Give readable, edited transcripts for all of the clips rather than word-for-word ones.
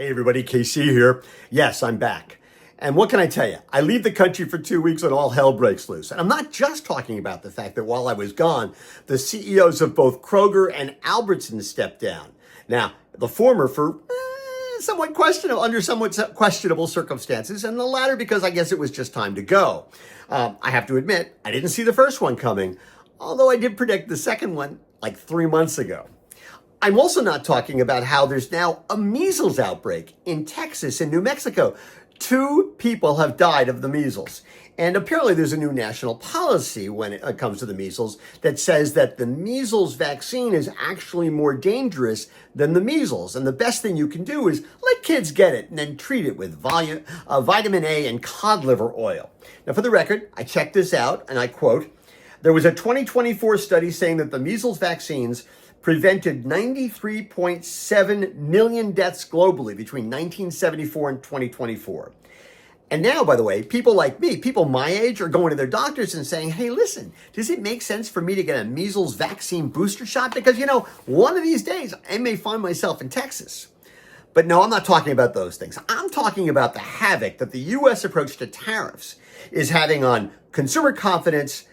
Hey everybody, KC here. Yes, I'm back. And what can I tell you? I leave the country for 2 weeks and all hell breaks loose. And I'm not just talking about the fact that while I was gone, the CEOs of both Kroger and Albertsons stepped down. Now, the former for under somewhat questionable circumstances, and the latter because I guess it was just time to go. I have to admit, I didn't see the first one coming, although I did predict the second one like 3 months ago. I'm also not talking about how there's now a measles outbreak in Texas and New Mexico. 2 people have died of the measles. And apparently there's a new national policy when it comes to the measles that says that the measles vaccine is actually more dangerous than the measles. And the best thing you can do is let kids get it and then treat it with vitamin A and cod liver oil. Now, for the record, I checked this out and I quote, "There was a 2024 study saying that the measles vaccines prevented 93.7 million deaths globally between 1974 and 2024. And now, by the way, people like me, people my age, are going to their doctors and saying, hey, listen, does it make sense for me to get a measles vaccine booster shot? Because, one of these days I may find myself in Texas. But no, I'm not talking about those things. I'm talking about the havoc that the U.S. approach to tariffs is having on consumer confidence,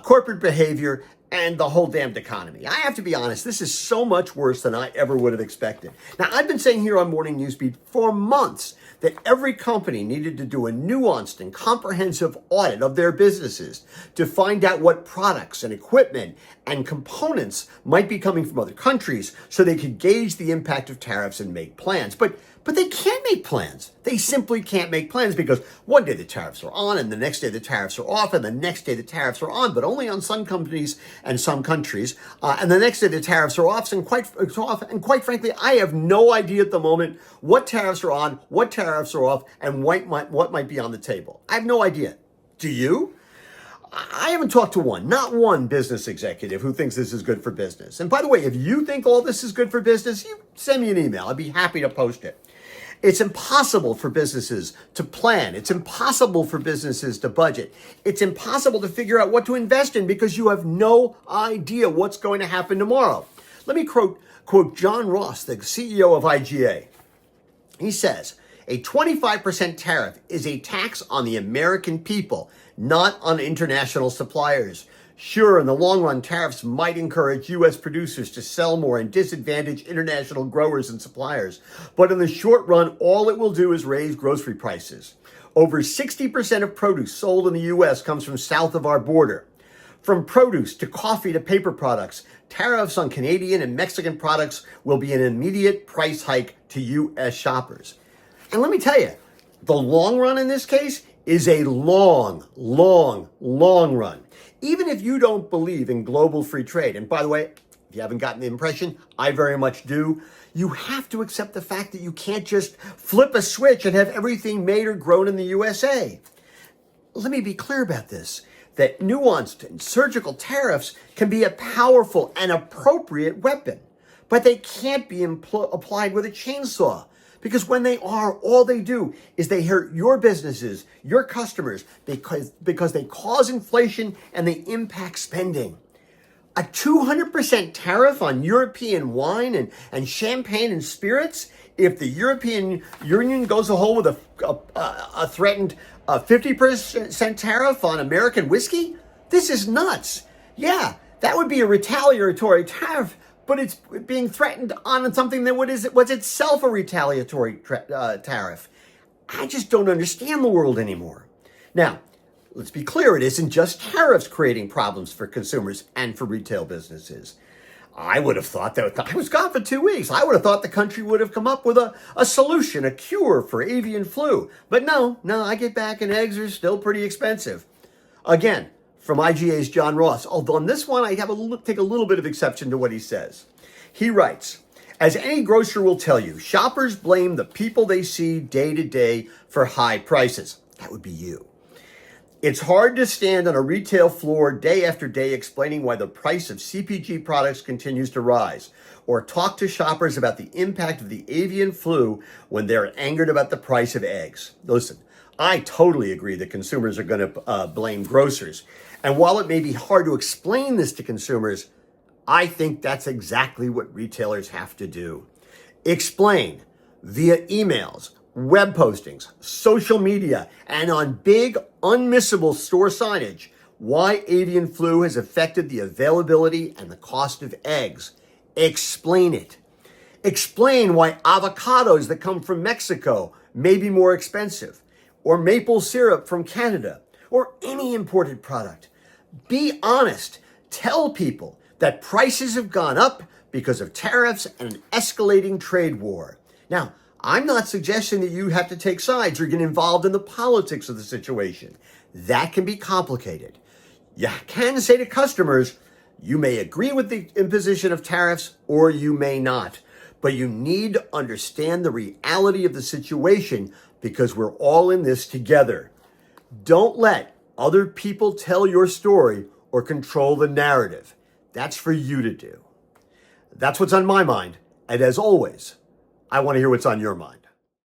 corporate behavior, and the whole damned economy. I have to be honest, this is so much worse than I ever would have expected. Now, I've been saying here on Morning Newsbeat for months that every company needed to do a nuanced and comprehensive audit of their businesses to find out what products and equipment and components might be coming from other countries so they could gauge the impact of tariffs and make plans. But they can't make plans. They simply can't make plans because one day the tariffs are on and the next day the tariffs are off and the next day the tariffs are on, but only on some companies and some countries. And the next day the tariffs are off and quite frankly, I have no idea at the moment what tariffs are on, what tariffs are off, and what might be on the table. I have no idea. Do you? I haven't talked to not one business executive who thinks this is good for business. And by the way, if you think all this is good for business, you send me an email. I'd be happy to post it. It's impossible for businesses to plan. It's impossible for businesses to budget. It's impossible to figure out what to invest in because you have no idea what's going to happen tomorrow. Let me quote John Ross, the CEO of IGA. He says, a 25% tariff is a tax on the American people, not on international suppliers. Sure, in the long run, tariffs might encourage U.S. producers to sell more and disadvantage international growers and suppliers. But in the short run, all it will do is raise grocery prices. Over 60% of produce sold in the U.S. comes from south of our border. From produce to coffee to paper products, tariffs on Canadian and Mexican products will be an immediate price hike to U.S. shoppers. And let me tell you, the long run in this case is a long run. Even if you don't believe in global free trade, and by the way, if you haven't gotten the impression, I very much do, you have to accept the fact that you can't just flip a switch and have everything made or grown in the USA. Let me be clear about this, that nuanced and surgical tariffs can be a powerful and appropriate weapon, but they can't be applied with a chainsaw. Because when they are, all they do is they hurt your businesses, your customers, because they cause inflation and they impact spending. A 200% tariff on European wine and champagne and spirits, if the European Union goes a whole with a threatened 50% tariff on American whiskey, this is nuts. Yeah, that would be a retaliatory tariff, but it's being threatened on something that was itself a retaliatory tariff. I just don't understand the world anymore. Now, let's be clear, it isn't just tariffs creating problems for consumers and for retail businesses. I would have thought that I was gone for 2 weeks. I would have thought the country would have come up with a solution, a cure for avian flu. But no, I get back and eggs are still pretty expensive. Again, from IGA's John Ross, although on this one I take a little bit of exception to what he says. He writes, as any grocer will tell you, shoppers blame the people they see day to day for high prices. That would be you. It's hard to stand on a retail floor day after day explaining why the price of CPG products continues to rise, or talk to shoppers about the impact of the avian flu when they're angered about the price of eggs. Listen, I totally agree that consumers are going to blame grocers. And while it may be hard to explain this to consumers, I think that's exactly what retailers have to do. Explain via emails, web postings, social media, and on big, unmissable store signage why avian flu has affected the availability and the cost of eggs. Explain it. Explain why avocados that come from Mexico may be more expensive, or maple syrup from Canada, or any imported product. Be honest. Tell people that prices have gone up because of tariffs and an escalating trade war. Now, I'm not suggesting that you have to take sides or get involved in the politics of the situation. That can be complicated. You can say to customers, you may agree with the imposition of tariffs or you may not, but you need to understand the reality of the situation because we're all in this together. Don't let other people tell your story or control the narrative. That's for you to do. That's what's on my mind. And as always, I want to hear what's on your mind.